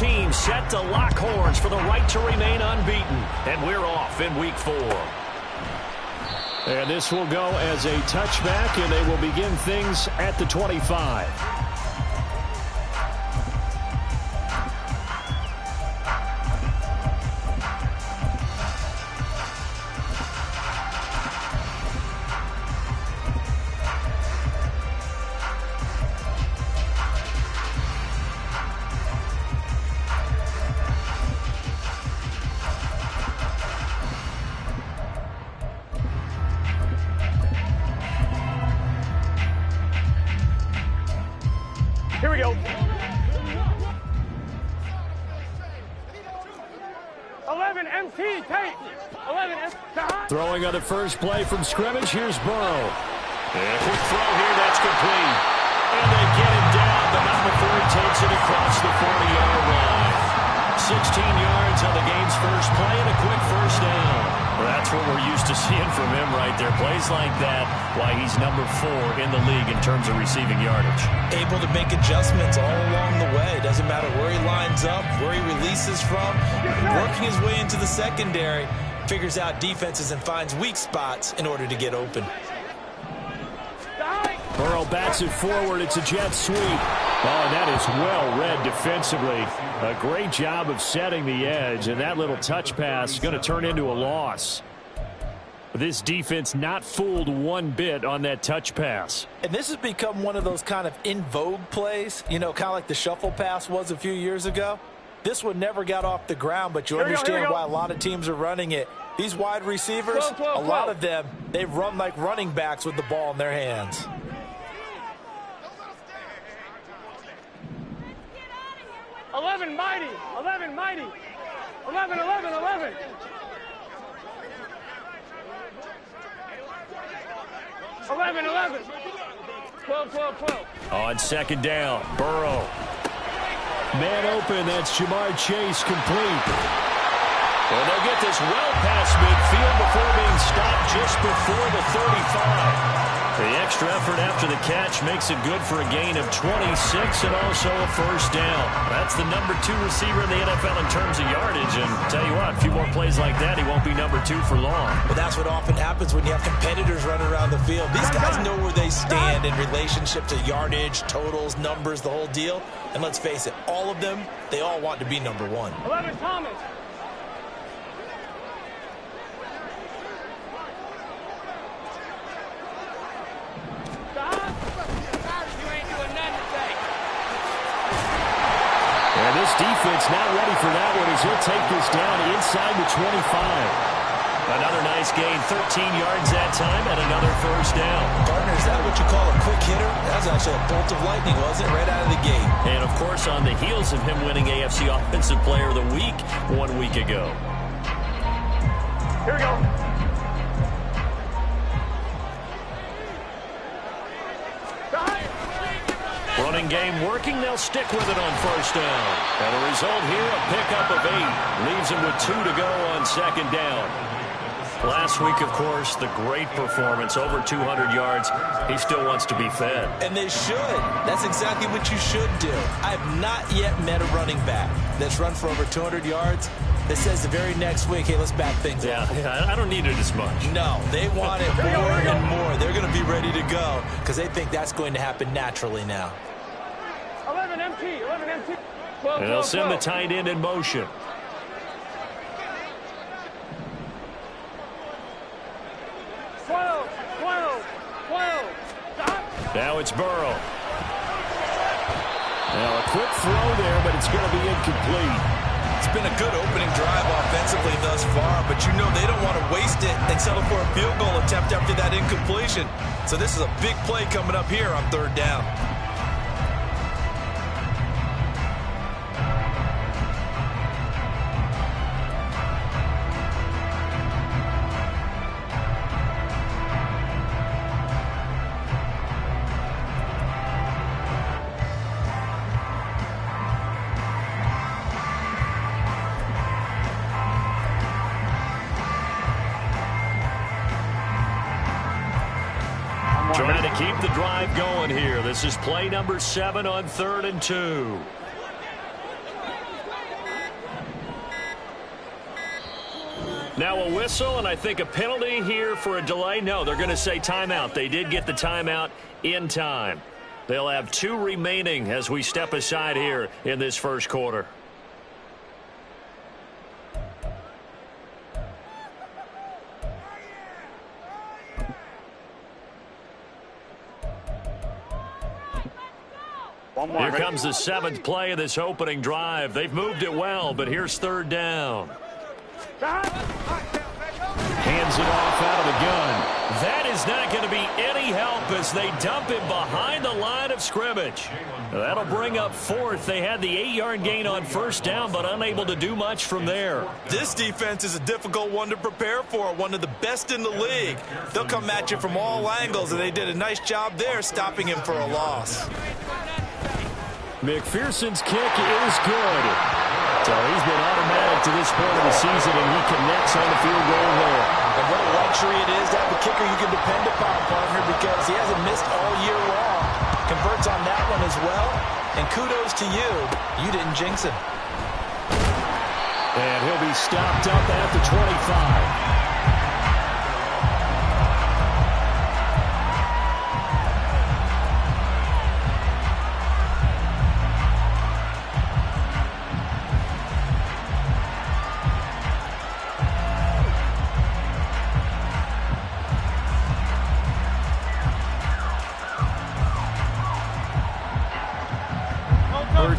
teams set to lock horns for the right to remain unbeaten. And we're off in week 4. And this will go as a touchback, and they will begin things at the 25. Here we go. 11 MT, take. 11 MT. Throwing on the first play from scrimmage. Here's Burrow. And a quick throw here. That's complete. And they get him down, but not before he takes it across the 40-yard line. 16 yards on the game's first play and a quick first down. Well, that's what we're used to seeing from him right there. Plays like that, why he's number 4 in the league in terms of receiving yardage. Able to make adjustments all along the way. Doesn't matter where he lines up, where he releases from. Working his way into the secondary, figures out defenses and finds weak spots in order to get open. Burrow bats it forward. It's a jet sweep. Oh, and that is well read defensively. A great job of setting the edge, and that little touch pass is going to turn into a loss. This defense not fooled one bit on that touch pass. And this has become one of those kind of in vogue plays, you know, kind of like the shuffle pass was a few years ago. This one never got off the ground, but you understand why a lot of teams are running it. These wide receivers, a lot of them, they run like running backs with the ball in their hands. Mighty, 11 mighty, 11, 11, 11. 11, 11. 12, 12, 12. On second down, Burrow. Man open, that's Jamar Chase, complete. Well, they'll get this well past midfield before being stopped just before the 35. The extra effort after the catch makes it good for a gain of 26 and also a first down. That's the number 2 receiver in the NFL in terms of yardage. And tell you what, a few more plays like that, he won't be number 2 for long. Well, that's what often happens when you have competitors running around the field. These guys know where they stand in relationship to yardage, totals, numbers, the whole deal. And let's face it, all of them, they all want to be number 1. 11 Thomas. And this defense not ready for that one as he'll take this down inside the 25. Another nice gain, 13 yards that time, and another first down. Gardner, is that what you call a quick hitter? That was actually a bolt of lightning, wasn't it? Right out of the gate. And, of course, on the heels of him winning AFC Offensive Player of the Week 1 week ago. Here we go. Running game working, they'll stick with it on first down. And the result here, a pickup of 8. Leaves him with 2 to go on second down. Last week, of course, the great performance, over 200 yards. He still wants to be fed. And they should. That's exactly what you should do. I have not yet met a running back that's run for over 200 yards that says the very next week, hey, let's back things up. Yeah, I don't need it as much. No, they want it more and more. They're going to be ready to go because they think that's going to happen naturally now. 11 MT, 11 MT. 12, and they'll send the tight end in motion. 12, 12, 12. Stop. Now it's Burrow. Now a quick throw there, but it's going to be incomplete. It's been a good opening drive offensively thus far, but you know they don't want to waste it and settle for a field goal attempt after that incompletion. So this is a big play coming up here on third down. Trying to keep the drive going here. This is play number 7 on 3rd and 2. Now a whistle, and I think a penalty here for a delay. No, they're going to say timeout. They did get the timeout in time. They'll have 2 remaining as we step aside here in this first quarter. Here comes the 7th play of this opening drive. They've moved it well, but here's 3rd down. Hands it off out of the gun. That is not going to be any help as they dump him behind the line of scrimmage. That'll bring up 4th. They had the 8-yard gain on 1st down, but unable to do much from there. This defense is a difficult one to prepare for, one of the best in the league. They'll come at you from all angles, and they did a nice job there stopping him for a loss. McPherson's kick is good. So he's been automatic to this point of the season, and he connects on the field goal there. And what a luxury it is to have a kicker you can depend upon, partner, because he hasn't missed all year long. Converts on that one as well, and kudos to you. You didn't jinx him. And he'll be stopped up at the 25.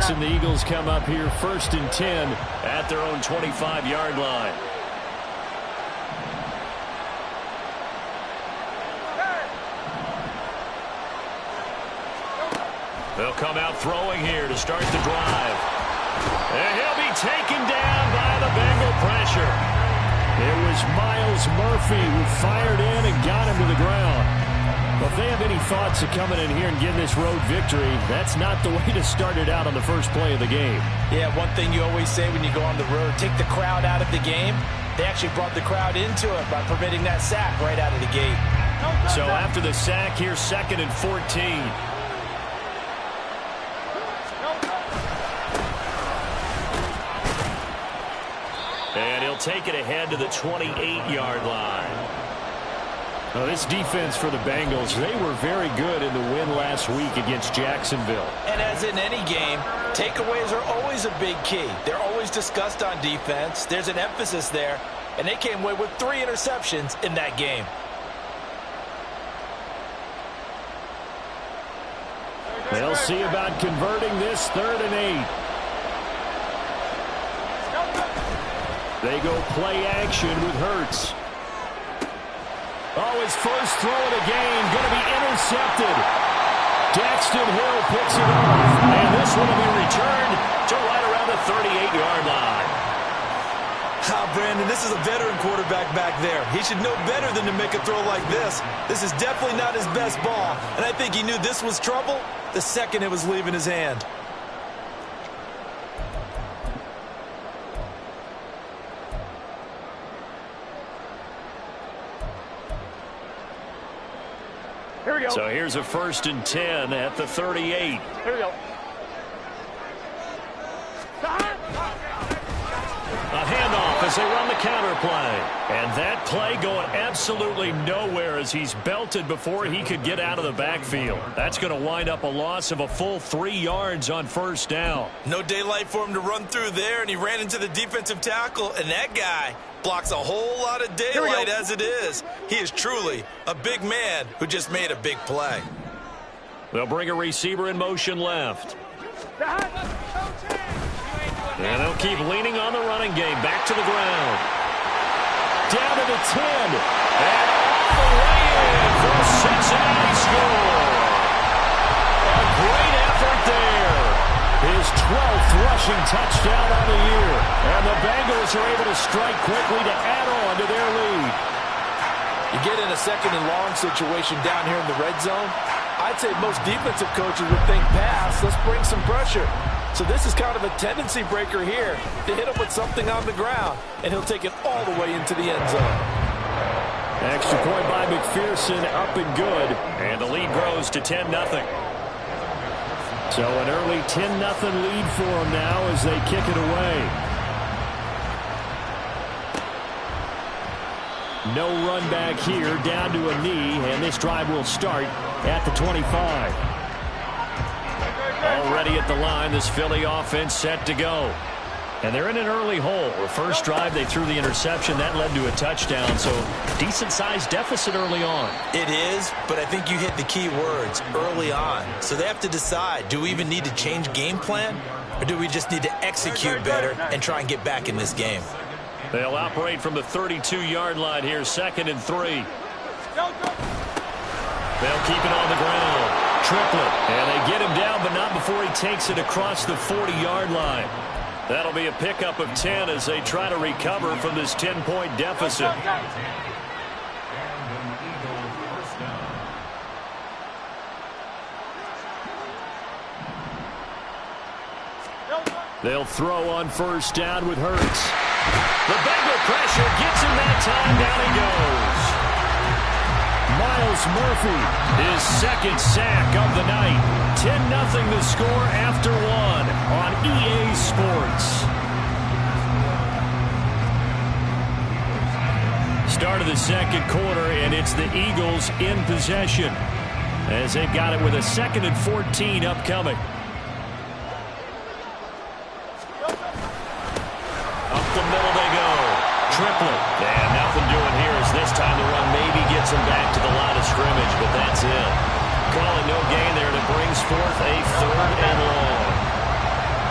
And the Eagles come up here 1st and 10 at their own 25-yard line. They'll come out throwing here to start the drive. And he'll be taken down by the Bengal pressure. It was Myles Murphy who fired in and got him to the ground. Well, if they have any thoughts of coming in here and getting this road victory, that's not the way to start it out on the first play of the game. Yeah, one thing you always say when you go on the road, take the crowd out of the game. They actually brought the crowd into it by permitting that sack right out of the gate. So after the sack, here's 2nd and 14. And he'll take it ahead to the 28-yard line. Now, this defense for the Bengals, they were very good in the win last week against Jacksonville. And as in any game, takeaways are always a big key. They're always discussed on defense. There's an emphasis there, and they came away with 3 interceptions in that game. They'll see about converting this 3rd and 8. They go play action with Hurts. Oh, his first throw of the game going to be intercepted. Daxton Hill picks it off, and this one will be returned to right around the 38-yard line. Brandon, this is a veteran quarterback back there. He should know better than to make a throw like this. This is definitely not his best ball, and I think he knew this was trouble the second it was leaving his hand. Here we go. So here's a 1st and 10 at the 38. Here we go. A handoff as they run the counter play. And that play going absolutely nowhere as he's belted before he could get out of the backfield. That's going to wind up a loss of a full 3 yards on 1st down. No daylight for him to run through there, and he ran into the defensive tackle, and that guy blocks a whole lot of daylight as it is. He is truly a big man who just made a big play. They'll bring a receiver in motion left. And they'll keep leaning on the running game. Back to the ground. Down to the 10. And all the way in for a Cincinnati score. A great effort there. His 12th rushing touchdown on the year. And the Bengals are able to strike quickly to add on to their lead. You get in a 2nd and long situation down here in the red zone, I'd say most defensive coaches would think pass, let's bring some pressure. So this is kind of a tendency breaker here to hit him with something on the ground, and he'll take it all the way into the end zone. Extra point by McPherson, up and good. And the lead grows to 10-0. So an early 10-0 lead for them now as they kick it away. No run back here, down to a knee, and this drive will start at the 25. Already at the line, this Philly offense set to go. And they're in an early hole. The first drive, they threw the interception. That led to a touchdown, so decent-sized deficit early on. It is, but I think you hit the key words, early on. So they have to decide, do we even need to change game plan, or do we just need to execute better and try and get back in this game? They'll operate from the 32-yard line here, 2nd and 3. They'll keep it on the ground. Triplett, and they get him down, but not before he takes it across the 40-yard line. That'll be a pickup of 10 as they try to recover from this 10-point deficit. They'll throw on first down with Hurts. The Bengal pressure gets him that time. Down he goes. Myles Murphy, his second sack of the night. 10-0 the score after one on EA Sports. Start of the second quarter, and it's the Eagles in possession as they've got it with a 2nd and 14 upcoming. Up the middle they go. Triplett. And nothing doing here as this time the run maybe gets him back to the line of scrimmage, but that's it. Calling no gain there, and it brings forth a 3rd and long.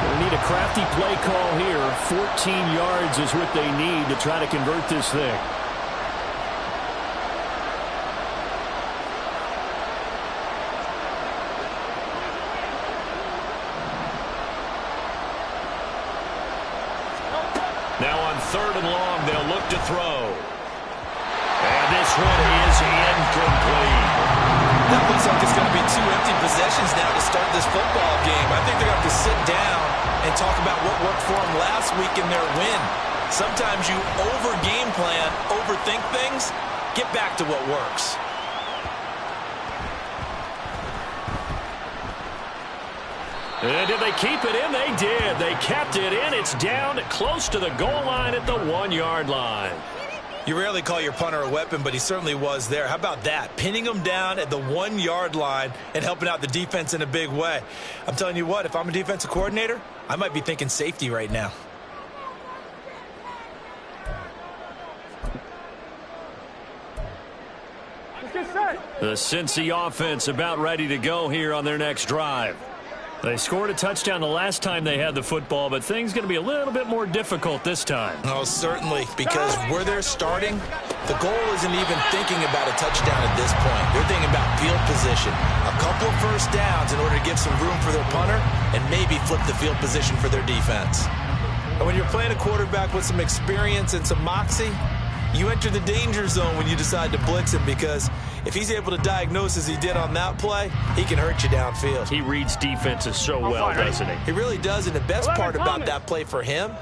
We need a crafty play call here. 14 yards is what they need to try to convert this thing. Now on 3rd and long, they'll look to throw. And this one is incomplete. That looks like it's going to be 2 empty possessions now to start this football game. I think they're going to have to sit down and talk about what worked for them last week in their win. Sometimes you over-game plan, overthink things. Get back to what works. And did they keep it in? They did. They kept it in. It's down close to the goal line at the 1-yard line. You rarely call your punter a weapon, but he certainly was there. How about that? Pinning him down at the 1-yard line and helping out the defense in a big way. I'm telling you what, if I'm a defensive coordinator, I might be thinking safety right now. The Cincy offense about ready to go here on their next drive. They scored a touchdown the last time they had the football, but things going to be a little bit more difficult this time. Oh, certainly, because where they're starting, the goal isn't even thinking about a touchdown at this point. They're thinking about field position. A couple of first downs in order to give some room for their punter and maybe flip the field position for their defense. And when you're playing a quarterback with some experience and some moxie, you enter the danger zone when you decide to blitz him, because if he's able to diagnose as he did on that play, he can hurt you downfield. He reads defenses so well, doesn't he? He really does, and the best part about that play for him,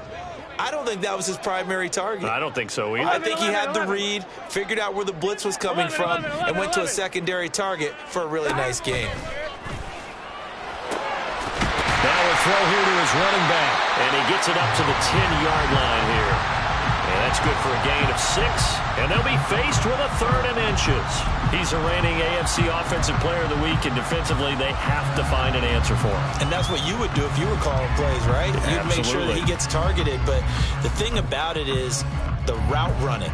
I don't think that was his primary target. I don't think so either. I think he had the read, figured out where the blitz was coming from, and went to a secondary target for a really nice game. Now a throw here to his running back, and he gets it up to the 10-yard line here. And that's good for a gain of 6, and they'll be faced with a 3rd and inches. He's a reigning AFC Offensive Player of the Week, and defensively they have to find an answer for him. And that's what you would do if you were calling plays, right? You'd make sure that he gets targeted. But the thing about it is the route running.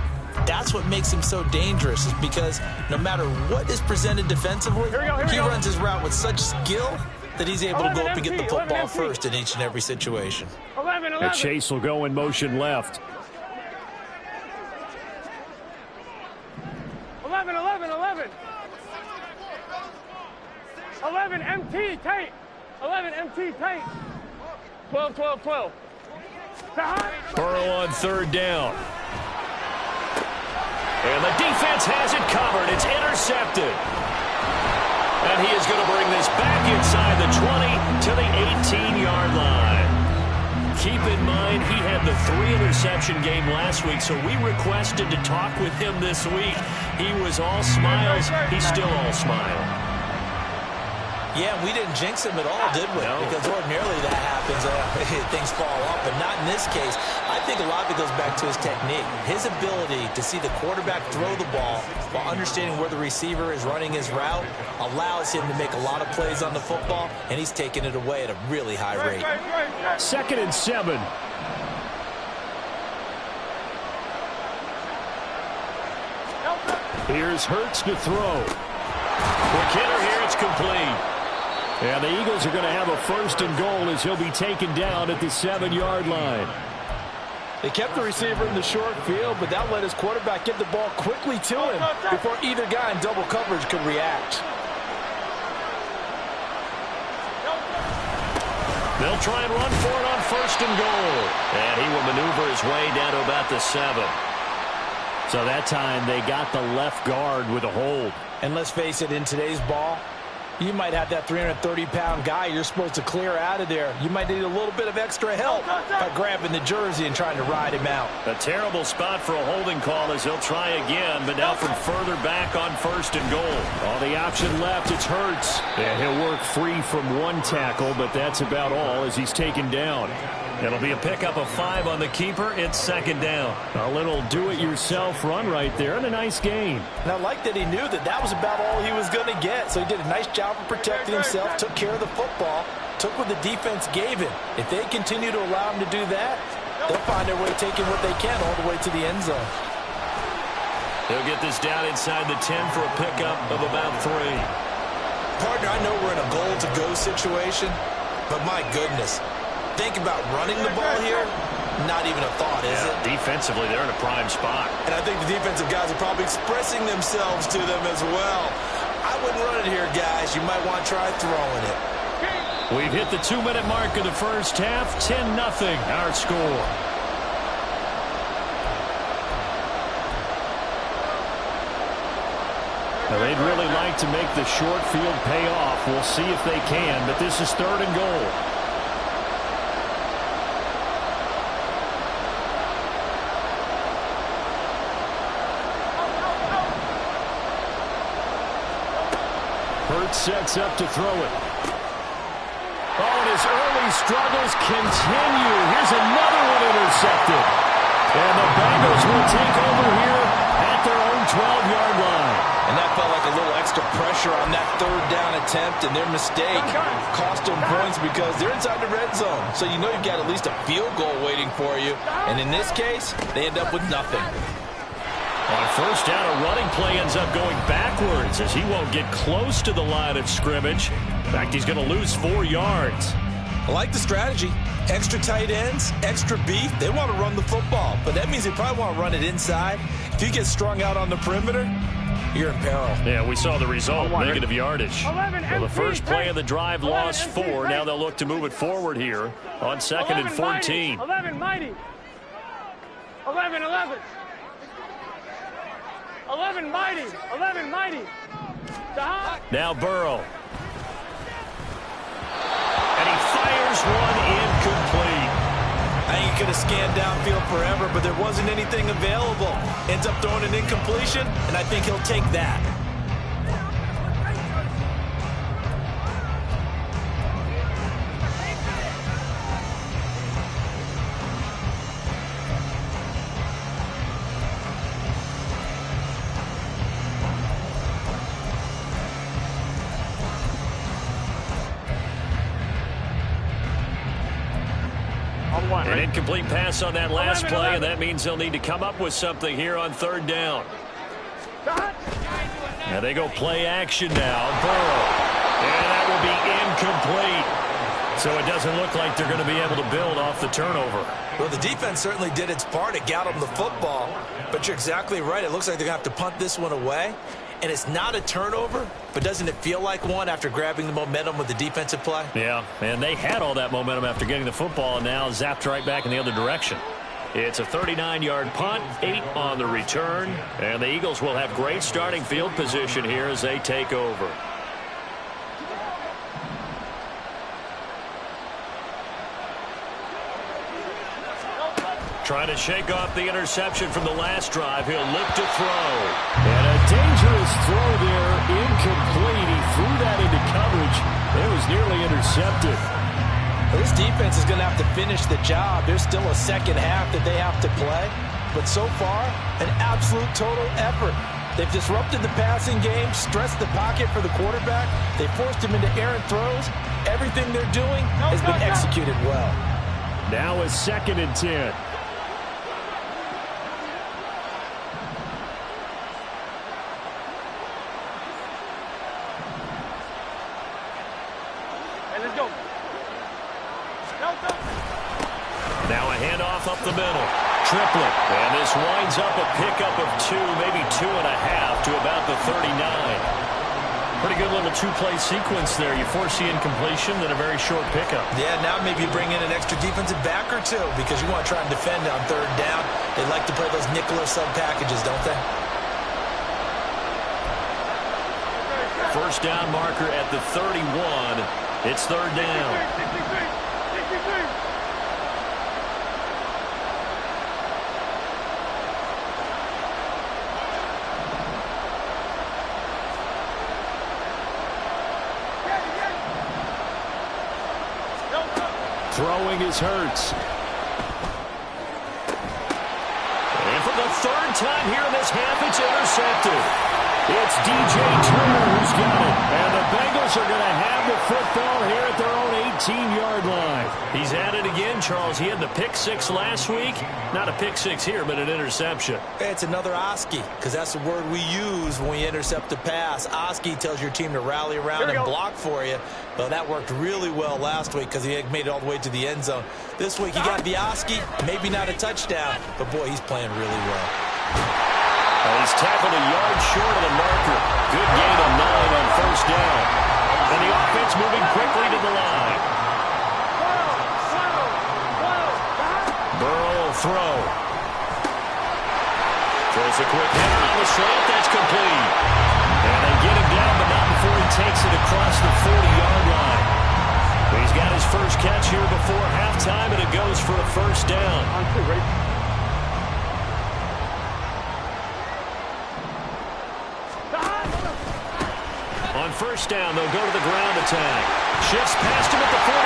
That's what makes him so dangerous, is because no matter what is presented defensively, he runs his route with such skill that he's able to go up and get the football first in each and every situation. And Chase will go in motion left. 11 MT tight. 11 MT tight. 12. Burrow on 3rd down. And the defense has it covered. It's intercepted. And he is going to bring this back inside the 20 to the 18-yard line. Keep in mind, he had the 3-interception game last week, so we requested to talk with him this week. He was all smiles. He's still all smile. Yeah, we didn't jinx him at all, did we? No. Because ordinarily that happens. Things fall off, but not in this case. I think a lot of it goes back to his technique. His ability to see the quarterback throw the ball while understanding where the receiver is running his route allows him to make a lot of plays on the football, and he's taking it away at a really high rate. 2nd and 7. Here's Hurts to throw. Quick hitter here, it's complete. And the Eagles are going to have a 1st and goal as he'll be taken down at the 7-yard line. They kept the receiver in the short field, but that let his quarterback get the ball quickly to him before either guy in double coverage could react. They'll try and run for it on 1st and goal. And he will maneuver his way down to about the 7. So that time they got the left guard with a hold. And let's face it, in today's ball, you might have that 330-pound guy you're supposed to clear out of there. You might need a little bit of extra help by grabbing the jersey and trying to ride him out. A terrible spot for a holding call as he'll try again, but now from further back on 1st and goal. All the option left, it's Hurts. And he'll work free from one tackle, but that's about all as he's taken down. It'll be a pickup of 5 on the keeper. It's 2nd down. A little do-it-yourself run right there and a nice gain. And I like that he knew that that was about all he was going to get. So he did a nice job of protecting himself, took care of the football, took what the defense gave him. If they continue to allow him to do that, they'll find their way taking what they can all the way to the end zone. They'll get this down inside the 10 for a pickup of about 3. Partner, I know we're in a goal-to-go situation, but my goodness. Think about running the ball here. Not even a thought, is it? Defensively, they're in a prime spot. And I think the defensive guys are probably expressing themselves to them as well. I wouldn't run it here, guys. You might want to try throwing it. We've hit the 2-minute mark of the first half. 10-0 our score. Now, they'd really like to make the short field pay off. We'll see if they can, but this is 3rd and goal. Hurts sets up to throw it. Oh, and his early struggles continue. Here's another one intercepted. And the Bengals will take over here at their own 12-yard line. And that felt like a little extra pressure on that 3rd down attempt, and their mistake cost them points because they're inside the red zone. So you know you've got at least a field goal waiting for you. And in this case, they end up with nothing. On 1st down, a running play ends up going backwards as he won't get close to the line of scrimmage. In fact, he's going to lose 4 yards. I like the strategy. Extra tight ends, extra beef. They want to run the football, but that means they probably want to run it inside. If you get strung out on the perimeter, you're in peril. Yeah, we saw the result, negative yardage. Well, the first play of the drive lost 4. Now they'll look to move it forward here on 2nd and 14. 11 mighty. 11. 11 mighty. 11 mighty. Now Burrow. And he fires one incomplete. I think he could have scanned downfield forever, but there wasn't anything available. Ends up throwing an incompletion, and I think he'll take that. An incomplete pass on that last play, and that means they'll need to come up with something here on 3rd down. Now they go play action now. Burrow. And that will be incomplete. So it doesn't look like they're going to be able to build off the turnover. Well, the defense certainly did its part. It got them the football. But you're exactly right. It looks like they're going to have to punt this one away. And it's not a turnover, but doesn't it feel like one after grabbing the momentum with the defensive play? Yeah, and they had all that momentum after getting the football and now zapped right back in the other direction. It's a 39-yard punt, 8 on the return, and the Eagles will have great starting field position here as they take over. Trying to shake off the interception from the last drive. He'll look to throw. And a dangerous throw there, incomplete. He threw that into coverage. is nearly intercepted. This defense is going to have to finish the job. There's still a second half that they have to play. But so far, an absolute total effort. They've disrupted the passing game, stressed the pocket for the quarterback. They forced him into errant throws. Everything they're doing has been executed well. Now a 2nd and 10. Now a handoff up the middle. Triplett. And this winds up a pickup of 2, maybe 2.5 to about the 39. Pretty good little two-play sequence there. You force the incompletion, then a very short pickup. Yeah, now maybe you bring in an extra defensive back or two because you want to try and defend on 3rd down. They like to play those nickel or sub packages, don't they? First down marker at the 31. It's 3rd down. 63. Throwing is Hurts. And for the 3rd time here in this half, it's intercepted. It's DJ Turner who's got it. And the Bengals are going to have the football here at their own 18-yard line. He's at it again, Charles. He had the pick 6 last week. Not a pick 6 here, but an interception. It's another Oski, because that's the word we use when we intercept a pass. Oski tells your team to rally around and block for you. Well, that worked really well last week because he made it all the way to the end zone. This week he got the Oski, maybe not a touchdown, but boy, he's playing really well. And he's tackled a yard short of the marker. Good gain of 9 on 1st down. And the offense moving quickly to the line. Burrow will throw. Throws a quick header on the slant. That's complete. And they get him down, but not before he takes it across the 40-yard line. He's got his first catch here before halftime, and it goes for a 1st down. On 1st down, they'll go to the ground attack. Shifts past him at the 45.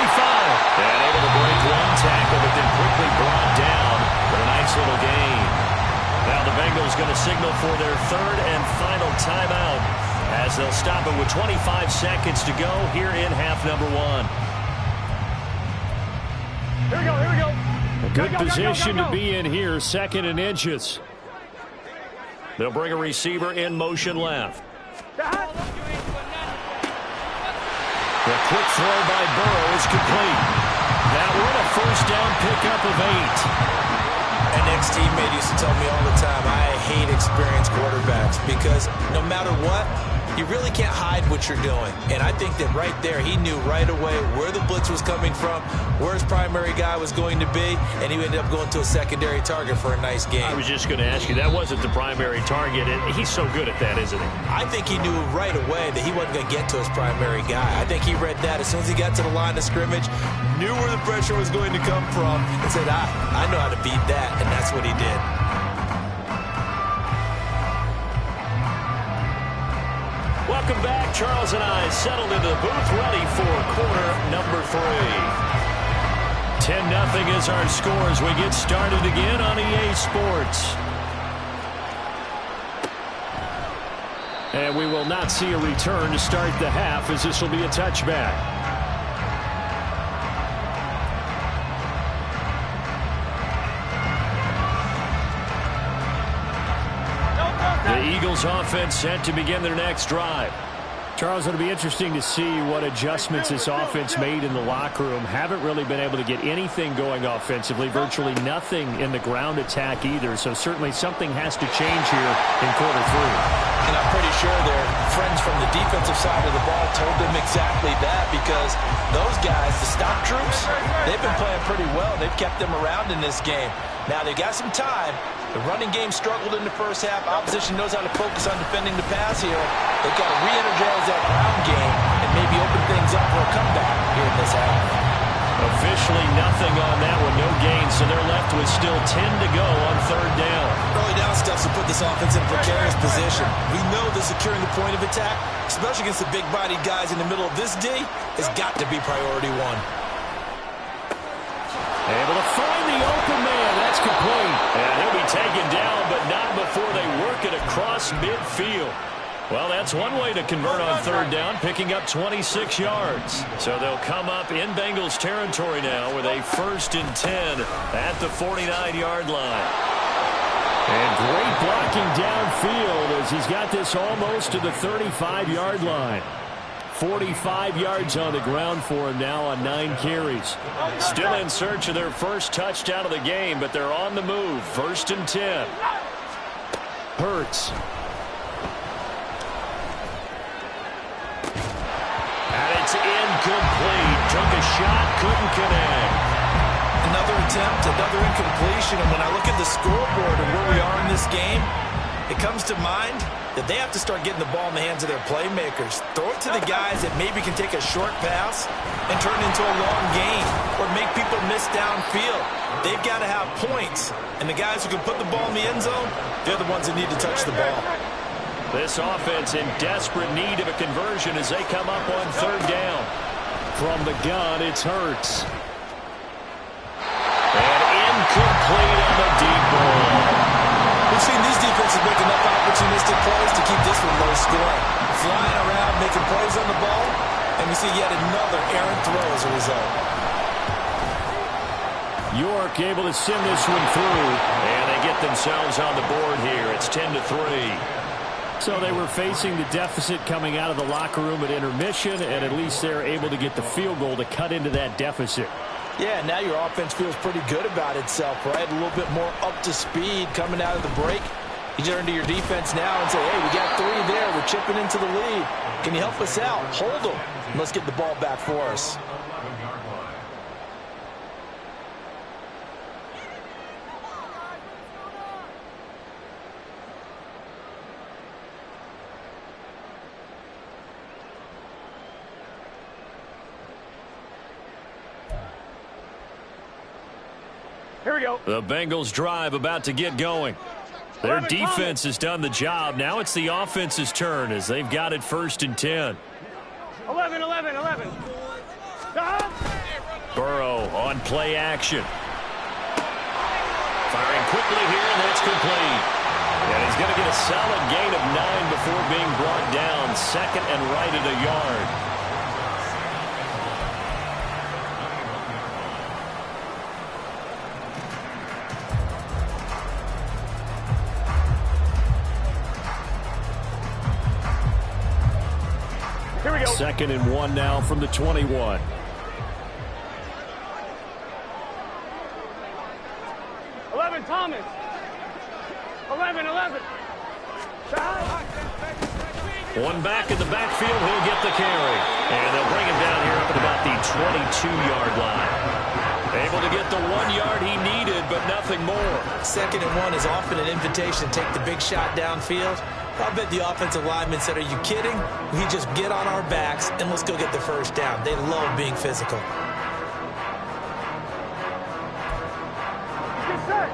And able to break 1 tackle, but then quickly brought down for a nice little gain. Now the Bengals going to signal for their 3rd and final timeout as they'll stop it with 25 seconds to go here in half number 1. Here we go. A good position to be in here, 2nd and inches. They'll bring a receiver in motion left. The quick throw by Burrow is complete. That one a 1st down pickup of 8. An ex-teammate used to tell me all the time, I hate experienced quarterbacks because no matter what, you really can't hide what you're doing. And I think that right there, he knew right away where the blitz was coming from, where his primary guy was going to be, and he ended up going to a secondary target for a nice game. I was just going to ask you, that wasn't the primary target, and he's so good at that, isn't he? I think he knew right away that he wasn't going to get to his primary guy. I think he read that as soon as he got to the line of scrimmage, knew where the pressure was going to come from, and said, I know how to beat that, and that's what he did. Welcome back. Charles and I settled into the booth, ready for quarter number 3. 10-0 is our score as we get started again on EA Sports. And we will not see a return to start the half, as this will be a touchback. The Eagles offense set to begin their next drive. Charles, it'll be interesting to see what adjustments this offense made in the locker room. Haven't really been able to get anything going offensively, virtually nothing in the ground attack either. So certainly something has to change here in quarter 3. And I'm pretty sure their friends from the defensive side of the ball told them exactly that, because those guys, the stop troops, they've been playing pretty well. They've kept them around in this game. Now they've got some time. The running game struggled in the first half. Opposition knows how to focus on defending the pass here. They've got to re-energize that ground game and maybe open things up for a comeback here in this half. Officially nothing on that one, no gain, so they're left with still 10 to go on 3rd down. Early down down stuff to put this offense in a precarious position. We know that securing the point of attack, especially against the big-bodied guys in the middle of this D, has got to be priority one. Able to find the open man. That's complete. And he'll be taken down, but not before they work it across midfield. Well, that's one way to convert on third down, picking up 26 yards. So they'll come up in Bengals territory now with a 1st and 10 at the 49-yard line. And great blocking downfield as he's got this almost to the 35-yard line. 45 yards on the ground for him now on 9 carries. Still in search of their first touchdown of the game, but they're on the move. 1st and 10. Hurts. And it's incomplete. Took a shot, couldn't connect. Another attempt, another incompletion, and when I look at the scoreboard and where we are in this game, it comes to mind that they have to start getting the ball in the hands of their playmakers. Throw it to the guys that maybe can take a short pass and turn it into a long gain or make people miss downfield. They've got to have points, and the guys who can put the ball in the end zone, they're the ones that need to touch the ball. This offense in desperate need of a conversion as they come up on third down. From the gun, it's Hurts. And incomplete on the deep ball. We've seen these defenses make enough opportunistic plays to keep this one low scoring. Flying around, making plays on the ball, and we see yet another errant throw as a result. York able to send this one through, and they get themselves on the board here. It's 10-3. So they were facing the deficit coming out of the locker room at intermission, and at least they're able to get the field goal to cut into that deficit. Yeah, now your offense feels pretty good about itself, right? A little bit more up to speed coming out of the break. You turn to your defense now and say, hey, we got 3 there. We're chipping into the lead. Can you help us out? Hold them. Let's get the ball back for us. Here we go. The Bengals drive about to get going. Their defense has done the job. Now it's the offense's turn as they've got it 1st and 10. 11. Burrow on play action. Firing quickly here, and that's complete. And he's going to get a solid gain of 9 before being brought down. 2nd and right at a yard. Here we go. 2nd and 1 now from the 21. Thomas. 11. One back in the backfield, he'll get the carry. And they'll bring him down here up at about the 22-yard line. Able to get the 1 yard he needed, but nothing more. 2nd and 1 is often an invitation to take the big shot downfield. I bet the offensive linemen said, are you kidding? We just get on our backs and let's go get the first down. They love being physical. Get set.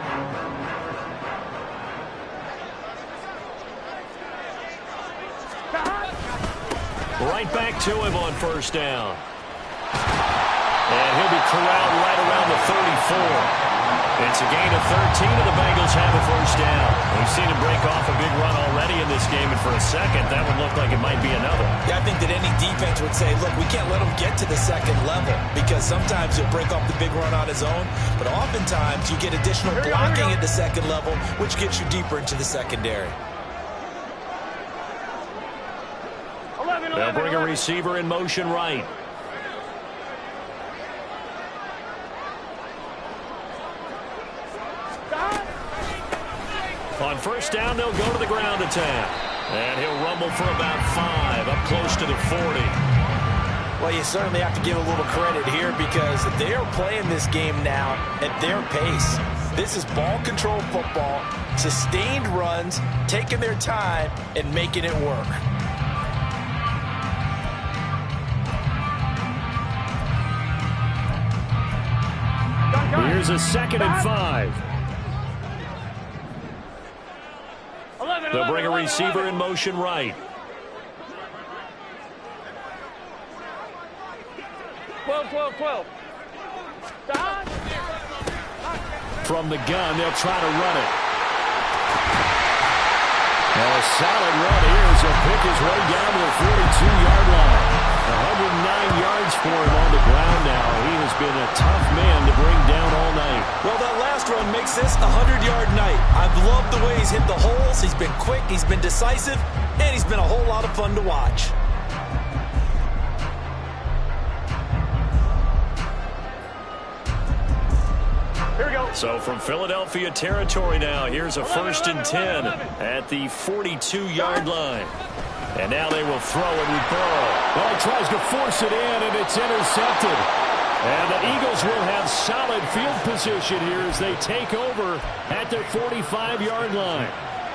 Right back to him on 1st down. And he'll be corralled right around the 34. It's a gain of 13, and the Bengals have a 1st down. We've seen him break off a big run already in this game, and for a second, that would look like it might be another. Yeah, I think that any defense would say, look, we can't let him get to the 2nd level, because sometimes he'll break off the big run on his own, but oftentimes you get additional blocking at the 2nd level, which gets you deeper into the secondary. They'll bring a receiver in motion right. On 1st down, they'll go to the ground attack. And he'll rumble for about 5, up close to the 40. Well, you certainly have to give a little credit here because they're playing this game now at their pace. This is ball control football, sustained runs, taking their time, and making it work. Here's a 2nd and 5. They'll bring a receiver in motion right. 12. From the gun, they'll try to run it. And a solid run here as he'll pick his way down to the 42-yard line. 109 yards for him on the ground now. He has been a tough man to bring down all night. Well, that last run makes this a 100-yard night. I've loved the way he's hit the holes. He's been quick, he's been decisive, and he's been a whole lot of fun to watch. Here we go. So from Philadelphia territory now, here's a 1st and 10 at the 42-yard line. And now they will throw it with Burrow. Well, he tries to force it in, and it's intercepted. And the Eagles will have solid field position here as they take over at their 45-yard line.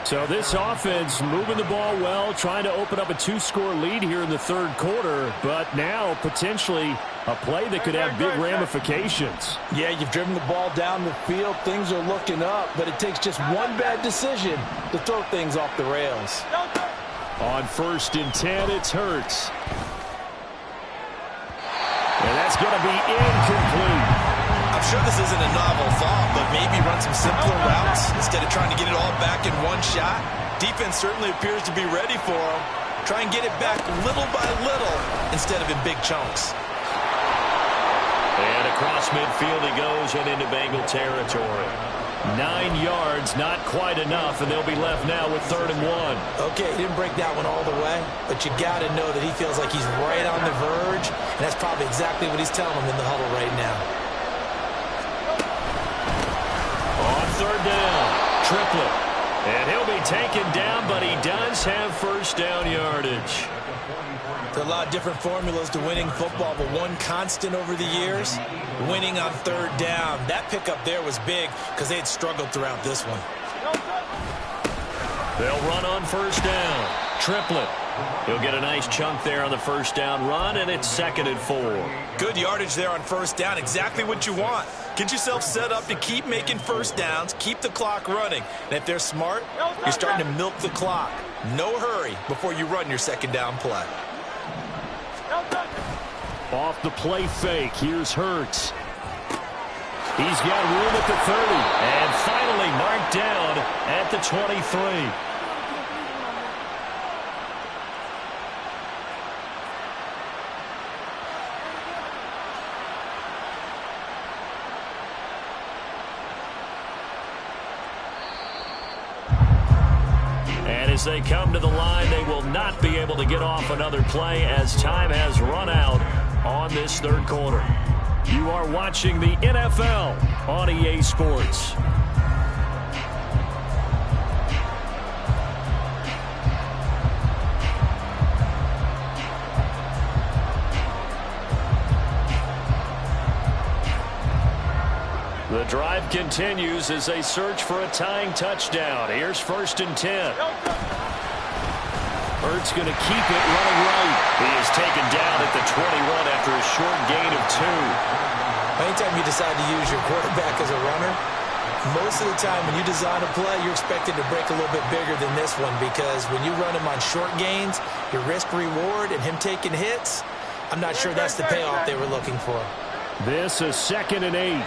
So this offense moving the ball well, trying to open up a 2-score lead here in the third quarter, but now potentially a play that could have big ramifications. Yeah, you've driven the ball down the field. Things are looking up, but it takes just one bad decision to throw things off the rails. On 1st and 10, it's Hurts. And that's going to be incomplete. I'm sure this isn't a novel thought, but maybe run some simpler routes instead of trying to get it all back in one shot. Defense certainly appears to be ready for him. Try and get it back little by little instead of in big chunks. And across midfield he goes and into Bengal territory. 9 yards, not quite enough, and they'll be left now with 3rd and 1. Okay, he didn't break that one all the way, but you got to know that he feels like he's right on the verge, and that's probably exactly what he's telling him in the huddle right now. On 3rd down, Triplett. And he'll be taken down, but he does have 1st down yardage. There are a lot of different formulas to winning football, but one constant over the years, winning on 3rd down. That pickup there was big because they had struggled throughout this one. They'll run on 1st down. Triplett. He'll get a nice chunk there on the 1st down run, and it's 2nd and 4. Good yardage there on 1st down. Exactly what you want. Get yourself set up to keep making 1st downs, keep the clock running. And if they're smart, you're starting to milk the clock. No hurry before you run your 2nd down play. Off the play fake, here's Hurts. He's got room at the 30. And finally marked down at the 23. And as they come to the line, they will not be able to get off another play as time has run out on this 3rd quarter. You are watching the NFL on EA Sports. The drive continues as they search for a tying touchdown. Here's 1st and 10. Hurts going to keep it running right. He is taken down at the 21 after a short gain of 2. Anytime you decide to use your quarterback as a runner, most of the time when you design a play, you're expected to break a little bit bigger than this one because when you run him on short gains, your risk-reward and him taking hits, I'm not sure that's the payoff they were looking for. This is 2nd and 8.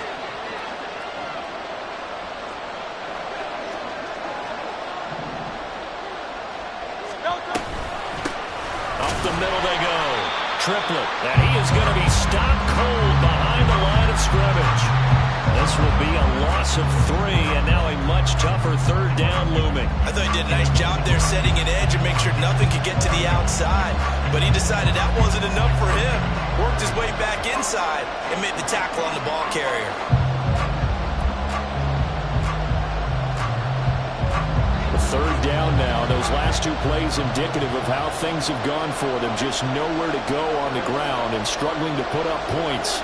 The middle they go. Triplett. And he is going to be stopped cold behind the line of scrimmage. This will be a loss of 3, and now a much tougher 3rd down looming. I thought he did a nice job there setting an edge and make sure nothing could get to the outside. But he decided that wasn't enough for him. Worked his way back inside and made the tackle on the ball carrier. 3rd down now. Those last 2 plays indicative of how things have gone for them. Just nowhere to go on the ground and struggling to put up points.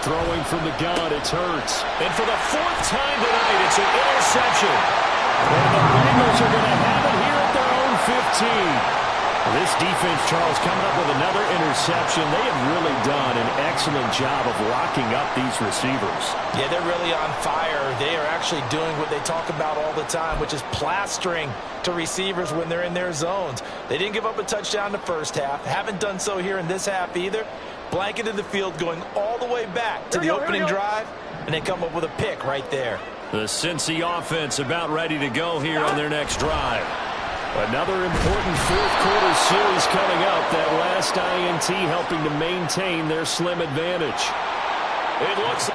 Throwing from the gun, it's Hurts. And for the 4th time tonight, it's an interception. And the Bengals are going to have it here at their own 15. This defense, Charles, coming up with another interception. They have really done an excellent job of locking up these receivers. Yeah, they're really on fire. They are actually doing what they talk about all the time, which is plastering to receivers when they're in their zones. They didn't give up a touchdown in the first half. Haven't done so here in this half either. Blanketed the field going all the way back to the opening drive, and they come up with a pick right there. The Cincy offense about ready to go here on their next drive. Another important fourth-quarter series coming up. That last INT helping to maintain their slim advantage. It looks